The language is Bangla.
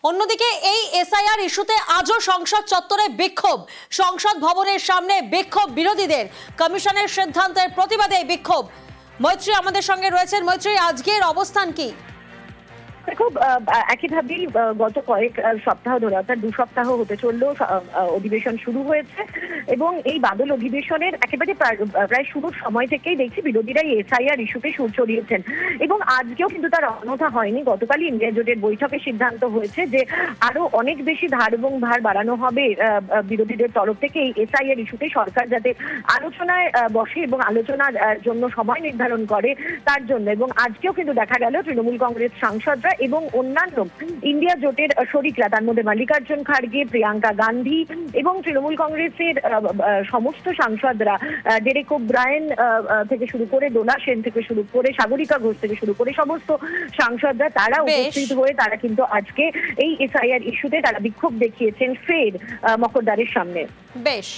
অন্যদিকে এই এসআইআর ইস্যুতে আজও সংসদ চত্বরে বিক্ষোভ, সংসদ ভবনের সামনে বিক্ষোভ বিরোধীদের, কমিশনের সিদ্ধান্তের প্রতিবাদে বিক্ষোভ। মৈত্রী আমাদের সঙ্গে রয়েছেন। মৈত্রী, আজকের অবস্থান কি? দেখো, একইভাবেই গত কয়েক সপ্তাহ ধরে, অর্থাৎ 2 সপ্তাহ হতে চললো অধিবেশন শুরু হয়েছে এবং এই বাদল অধিবেশনের একেবারে প্রায় শুরুর সময় থেকেই দেখছি বিরোধীরা এসআইআর ইস্যুতে সুর চড়িয়েছেন এবং আজকেও কিন্তু তার অন্যথা হয়নি। গতকালই ইন্ডিয়া জোটের বৈঠকে সিদ্ধান্ত হয়েছে যে আরো অনেক বেশি ধার এবং ভার বাড়ানো হবে বিরোধীদের তরফ থেকে। এই এসআইআর ইস্যুতে সরকার যাতে আলোচনায় বসে এবং আলোচনার জন্য সময় নির্ধারণ করে তার জন্য। এবং আজকেও কিন্তু দেখা গেল তৃণমূল কংগ্রেস সাংসদরা এবং অন্যান্য ইন্ডিয়া জোটের শরিকরা, তার মধ্যে মল্লিকার্জুন খাড়গে, প্রিয়াঙ্কা গান্ধী এবং তৃণমূল কংগ্রেসের সমস্ত সাংসদরা, ডেরেক ওব্রায়েন থেকে শুরু করে, ডোলা সেন থেকে শুরু করে, সাগরিকা ঘোষ থেকে শুরু করে সমস্ত সাংসদরা তারা উপস্থিত হয়ে তারা কিন্তু আজকে এই এসআইআর ইস্যুতে তারা বিক্ষোভ দেখিয়েছেন ফের মকরদ্বারের সামনে। বেশ।